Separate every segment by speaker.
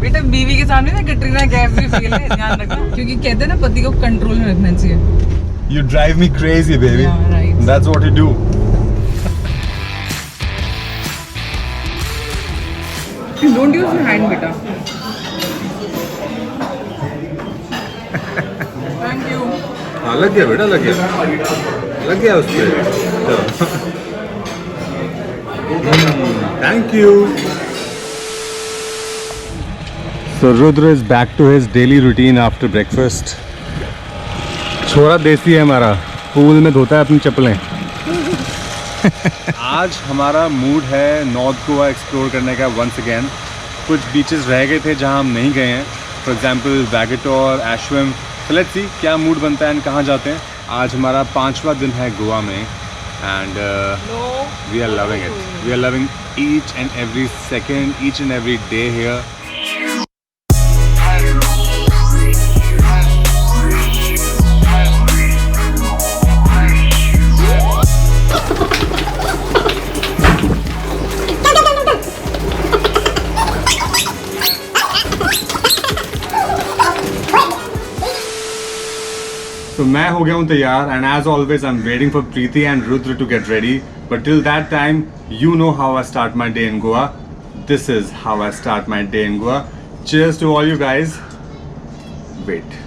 Speaker 1: बेटा बीवी के सामने ना कैटरीना कैफ भी फेल है, ध्यान रखना, क्योंकि कहते हैं ना पति को कंट्रोल में रखना चाहिए।
Speaker 2: You drive me crazy, baby.
Speaker 1: Yeah, right.
Speaker 2: That's what you do.
Speaker 1: Don't use your hand, बेटा। Thank you.
Speaker 2: हाँ लग गया बेटा, लग गया उस पे। Thank you. So Rudra is back to his daily routine after breakfast. छोरा देसी है हमारा, पूल में धोता है अपनी चप्पलें। आज हमारा मूड है नॉर्थ गोवा एक्सप्लोर करने का वंस अगेन। कुछ बीचेस रह गए थे जहां हम नहीं गए हैं, for example Vagator, Ashwem. So let's see क्या मूड बनता है एंड कहाँ जाते हैं। आज हमारा 5वां दिन है गोवा में and we are loving it. We are loving each and every second, each and every day here. So मैं हो गया हूँ तैयार and as always I'm waiting for Preeti and Rudra to get ready. But till that time, you know how I start my day in Goa. This is how I start my day in Goa. Cheers to all you guys. Wait.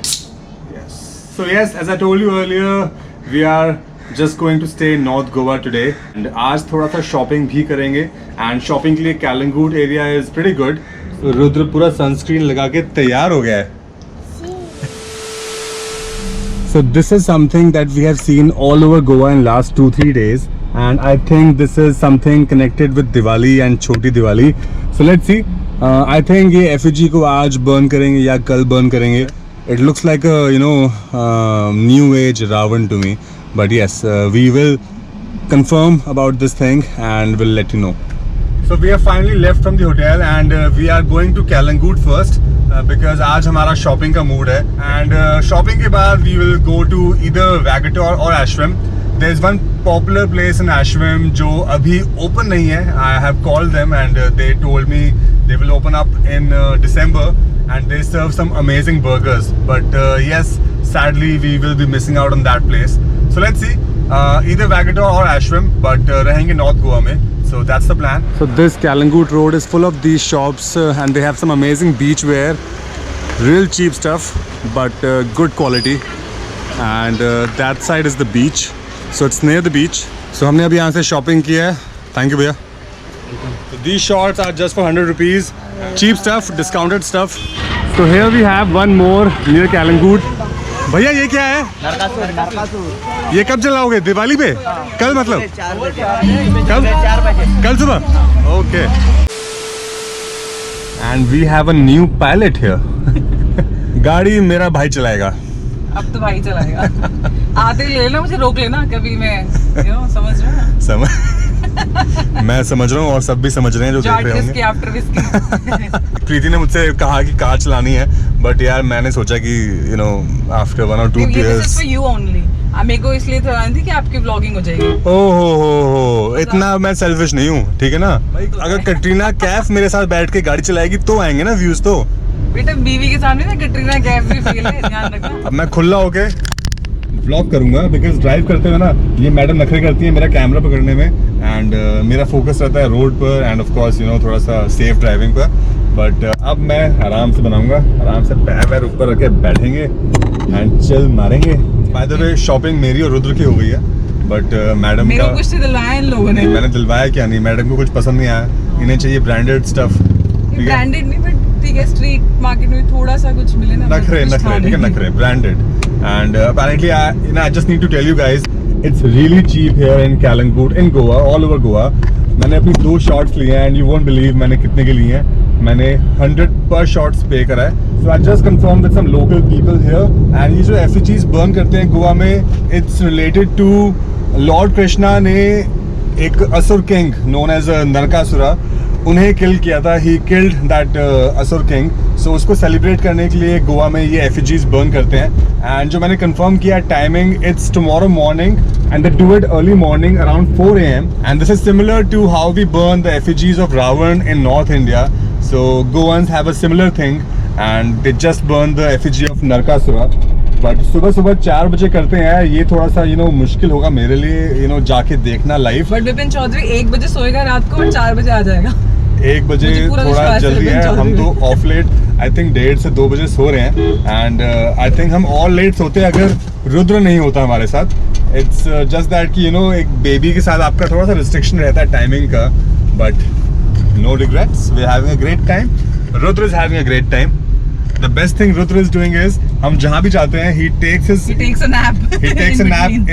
Speaker 2: Yes. So yes, as I told you earlier, we are just going to stay in North Goa today. And आज थोड़ा सा shopping भी करेंगे. And shopping के लिए Kalangut area is pretty good. So Rudra पूरा sunscreen लगा के तैयार हो गया है. So this is something that we have seen all over Goa in last 2-3 days, and I think this is something connected with Diwali and Choti Diwali. So let's see. I think ये effigy को आज burn करेंगे या कल burn करेंगे. It looks like a new age Ravan to me, but yes, we will confirm about this thing and we'll let you know. So we have finally left from the hotel and we are going to Kalangut first. Because आज हमारा shopping का mood है and shopping के बाद we will go to either Vagator और Ashwem. There is one popular place in Ashwem जो अभी open नहीं है. I have called them and they told me they will open up in December and they serve some amazing burgers. But yes, sadly we will be missing out on that place. So let's see, either Vagator और Ashwem, but रहेंगे north Goa में. So that's the plan. So this Kalangut road is full of these shops and they have some amazing beach wear, real cheap stuff but good quality. And that side is the beach, so it's near the beach. So हमने अभी यहाँ से shopping किया है. Thank you भैया. So these shorts are just for 100 rupees. Cheap stuff, discounted stuff. So here we have one more near Kalangut. भैया ये क्या है? नरकासुर. ये कब जलाओगे? दिवाली पे? कल मतलब? 4 बजे. कब? 4 बजे. कल सुबह? Okay. And we have a new pilot here. गाड़ी मेरा भाई चलाएगा.
Speaker 1: अब तो भाई चलाएगा. आते ले लेना, मुझे रोक लेना कभी. मैं समझ रहा हूँ.
Speaker 2: मैं समझ रहा हूँ और सब भी समझ रहे हैं जो देख रहे होंगे. प्रीति ने मुझसे कहा कि कार चलानी है, बट यार मैंने सोचा कि after 1 or 2 years
Speaker 1: you only. मेरे को इसलिए चलानी थी कि आपकी व्लॉगिंग हो जाएगी.
Speaker 2: ओहो, इतना मैं सेल्फिश नहीं हूँ, ठीक है ना. अगर कैटरीना कैफ मेरे साथ बैठ के गाड़ी चलाएगी तो आएंगे ना व्यूज. तो
Speaker 1: बेटा बीवी के सामने ना कैटरीना कैफ भी फेल है, ध्यान रखना.
Speaker 2: अब मैं खुला होके व्लॉग करूंगा बिकॉज ड्राइव करते हुए ना ये मैडम नखरे करती है मेरा कैमरा पकड़ने में एंड मेरा फोकस रहता है रोड पर एंड ऑफ कोर्स थोड़ा सा सेफ ड्राइविंग पर. बट अब मैं आराम से बनाऊंगा, आराम से पैर ऊपर रख के बैठेंगे एंड चिल मारेंगे. बाय द वे शॉपिंग मेरी और रुद्र की हो गई है, बट मैडम का
Speaker 1: कुछ दिलवाया इन लोगों ने.
Speaker 2: मैंने दिलवाया क्या नहीं, मैडम को कुछ पसंद नहीं आया. इन्हें चाहिए ब्रांडेड स्टफ.
Speaker 1: ब्रांडेड नहीं, बट ठीक है, स्ट्रीट मार्केट में थोड़ा सा कुछ मिले ना.
Speaker 2: नखरे ठीक है, नखरे branded. And apparently I just need to tell you guys, it's really cheap here in Kalangut, in Goa, all over Goa. मैंने अपनी 2 शॉट्स लिए हैं and you won't believe मैंने कितने के लिए हैं. मैंने 100 per shots पे करा है. So I just confirmed with some local people here and ये जो effigies burn करते हैं गोवा में, it's related to Lord Krishna ने एक असुर किंग known as Narakasura उन्हें किल किया था. ही किल्ड दैट असुर किंग. सो उसको सेलिब्रेट करने के लिए गोवा में ये एफिजीज बर्न करते हैं. एंड जो मैंने कंफर्म किया timing, it's tomorrow morning and they do it early morning around 4 a.m. and this is similar to how we burn the effigies of Ravan in North India. So Goans have a similar thing and they just burn the effigy of Narkasura. But सुबह सुबह 4 बजे करते हैं. ये थोड़ा सा मुश्किल होगा मेरे लिए जाके देखना लाइव.
Speaker 1: बट विपिन चौधरी 1 बजे सोएगा रात को और 4 बजे आ जाएगा.
Speaker 2: 1 बजे थोड़ा जल्दी है. हम तो ऑफ लेट आई थिंक 1:30 से 2 बजे सो रहे हैं. एंड आई थिंक हम ऑल लेट सोते अगर रुद्र नहीं होता हमारे साथ. इट्स जस्ट दैट कि एक बेबी के साथ आपका थोड़ा सा रिस्ट्रिक्शन रहता है टाइमिंग का. But no regrets, we are having a great time. Rudra is having a great time. The best thing Rudra is doing is हम जहाँ भी जाते हैं he takes a nap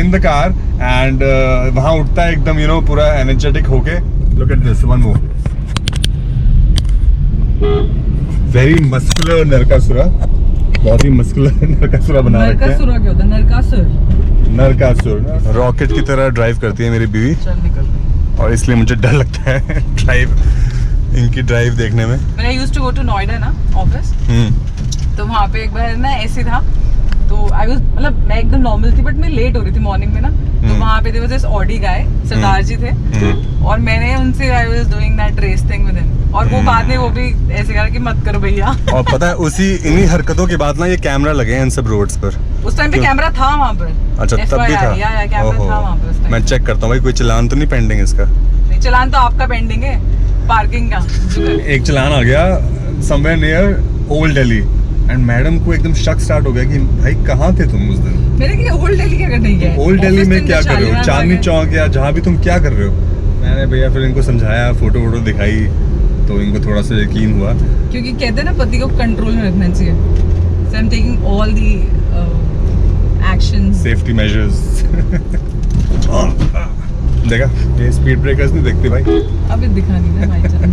Speaker 2: in the car and वहाँ उठता है एकदम पूरा एनर्जेटिक होके. Look at this, one more. Very muscular नरकासुरा. बहुत ही मस्कुलर नरकासुरा बना रखे हैं.
Speaker 1: नरकासुरा क्या होता है?
Speaker 2: नरकासुर रॉकेट की तरह ड्राइव करती है मेरी बीवी.
Speaker 1: चल निकल.
Speaker 2: और इसलिए मुझे डर लगता है ड्राइव, इनकी ड्राइव देखने में.
Speaker 1: When I used to go to Noida ना ऑफिस, तो वहाँ पे एक बार ना ऐसे था. तो आई वाज मतलब मैं एकदम नॉर्मल थी बट मैं लेट हो रही थी मॉर्निंग में ना. तो वहाँ पे there was this Audi guy, Sardar ji थे. और मैंने उनसे I was doing that race thing with him. और वो बाद में वो भी ऐसे कहा कि मत करो भैया.
Speaker 2: और पता है इन्हीं हरकतों के बाद ना ये कैमरा लगे हैं इन सब रोड्स पर.
Speaker 1: उस टाइम पे कैमरा था वहाँ पर.
Speaker 2: अच्छा तब भी था.
Speaker 1: या कैमरा था वहाँ पे उस टाइम.
Speaker 2: मैं चेक करता हूँ भाई कोई चलान तो नहीं पेंडिंग इसका.
Speaker 1: नहीं, चलान तो आपका पेंडिंग है पार्किंग का.
Speaker 2: एक चलान आ गया somewhere near old Delhi and madam को एकदम शक स्टार्ट हो गया कि भाई कहाँ थे तुम उस दिन.
Speaker 1: मैंने कि ओल्ड दिल्ली क्या करने गए?
Speaker 2: ओल्ड दिल्ली में क्या कर रहे हो? चांदनी चौक या जहाँ भी तुम क्या कर रहे हो? मैंने भैया फिर इनको समझाया, फोटो वोटो दिखाई तो इनको थोड़ा सा यकीन हुआ.
Speaker 1: क्योंकि कहते हैं ना पति को कंट्रोल में रखना चाहिए. So I'm taking all the actions.
Speaker 2: Safety measures. देखा ये स्पीड ब्रेकर्स नहीं देखते भाई.
Speaker 1: अभी दिखा नहीं ना भाई जान.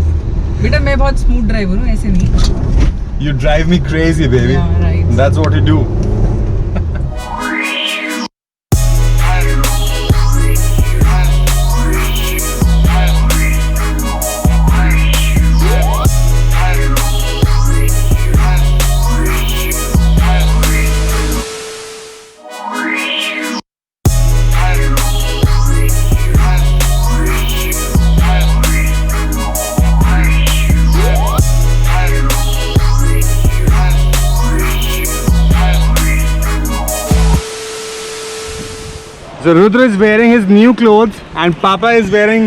Speaker 1: बेटा मैं बहुत स्मूथ ड्राइवर हूँ, ऐसे नहीं.
Speaker 2: You drive me crazy, baby.
Speaker 1: Yeah, right.
Speaker 2: That's what you do. So Rudra is wearing his new clothes and Papa is wearing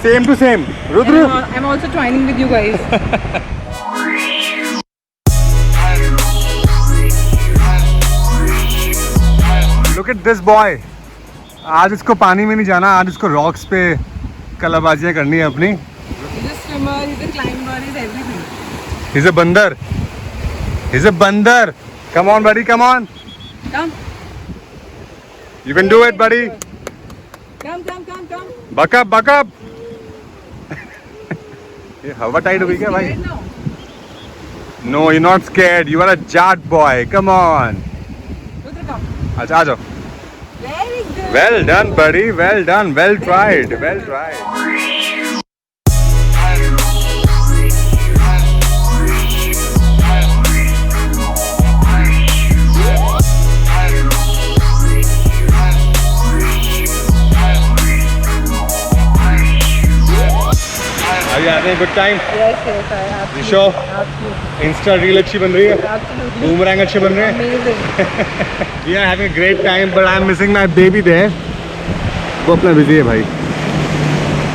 Speaker 2: same to same. Rudra,
Speaker 1: I'm also twining with you guys.
Speaker 2: look at this boy. आज इसको पानी में नहीं जाना, आज इसको rocks पे कलाबाजियां करनी है अपनी.
Speaker 1: He's a swimmer, he's a climber, he's everything.
Speaker 2: He's a bandar. He's a bandar. Come on, buddy. Come on.
Speaker 1: Come.
Speaker 2: You can do it, buddy.
Speaker 1: Come.
Speaker 2: Buck up, buck up. ये हवा tight हो गई क्या भाई?
Speaker 1: Scared now?
Speaker 2: No, you're not scared. You are a jat boy. Come on.
Speaker 1: Rudra, come.
Speaker 2: अच्छा आ जाओ.
Speaker 1: Very good.
Speaker 2: Well done, buddy. Well done. Well tried. Well tried. Are you having a good time?
Speaker 1: Yes, I have.
Speaker 2: You sure?
Speaker 1: Absolutely.
Speaker 2: Insta reel अच्छी बन रही है.
Speaker 1: Absolutely.
Speaker 2: Boomerang अच्छे बन रहे हैं.
Speaker 1: Amazing.
Speaker 2: We are having a great time, but I'm missing my baby there. वो अपना busy है भाई.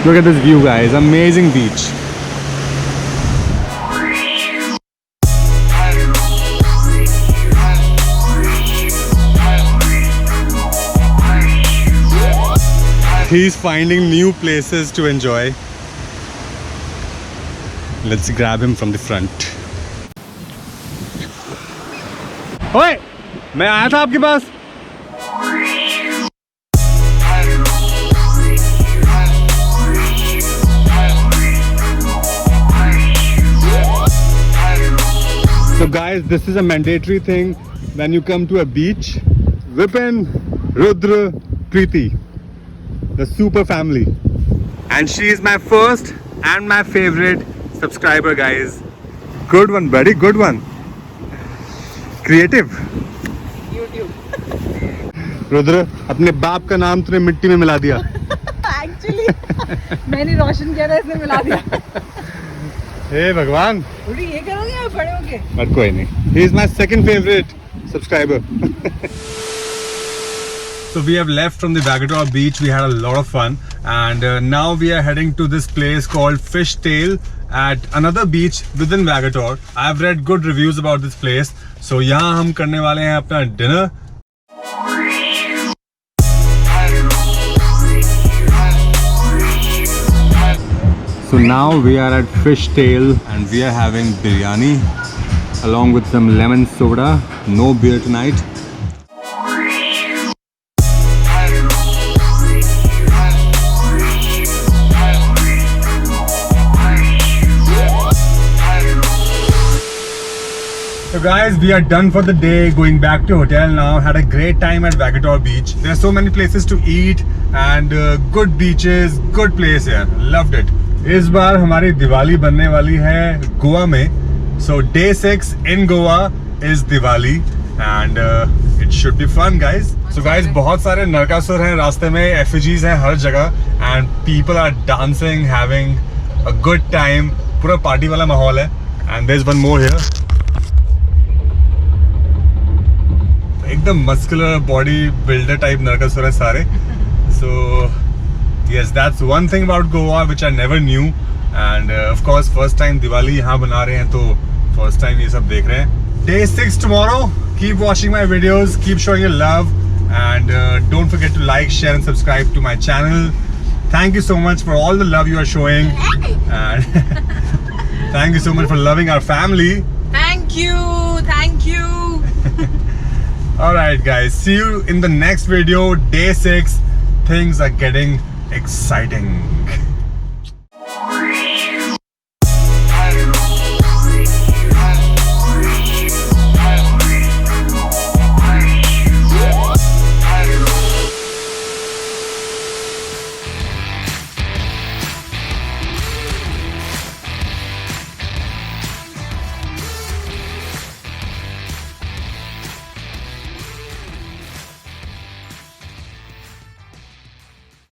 Speaker 2: Look at this view, guys. Amazing beach. He's finding new places to enjoy. Let's grab him from the front. ओए, मैं आया था आपके पास. So guys, this is a mandatory thing when you come to a beach. Vipin, Rudra, Preeti, the super family. And she is my first and my favorite subscriber, guys. Good one, buddy. Good one. Creative.
Speaker 1: YouTube.
Speaker 2: Rudra, अपने बाप का नाम तूने मिट्टी में मिला दिया.
Speaker 1: Actually, मैंने रोशन किया था, इसने मिला दिया.
Speaker 2: हे भगवान.
Speaker 1: उल्टी ये करोगे आप बड़े होके?
Speaker 2: But कोई नहीं. He is my second favorite subscriber. So we have left from the Vagator beach. We had a lot of fun, and now we are heading to this place called Fishtail at another beach within Vagator. I've read good reviews about this place. So यहाँ हम करने वाले हैं अपना dinner. So now we are at Fishtail and we are having biryani along with some lemon soda. No beer tonight. So guys, we are done for the day, going back to hotel now. Had a great time at Vagator beach. There are so many places to eat and good beaches, good place here. Loved it. इस बार हमारी दिवाली बनने वाली है गोवा में. So day 6 in Goa is Diwali and it should be fun, guys. So guys, बहुत सारे नरकासुर हैं रास्ते में, effigies हैं हर जगह and people are dancing, having a good time. पूरा पार्टी वाला माहौल है. And there's one more here. एकदम muscular bodybuilder type Narakasur है सारे. So yes, that's one thing about Goa which I never knew, and of course first time Diwali यहाँ बना रहे हैं तो first time ये सब देख रहे हैं. Day 6 tomorrow. Keep watching my videos, keep showing your love, and don't forget to like, share and subscribe to my channel. Thank you so much for all the love you are showing, and thank you so much for loving our family.
Speaker 1: Thank you.
Speaker 2: Alright guys, see you in the next video. Day 6. Things are getting exciting.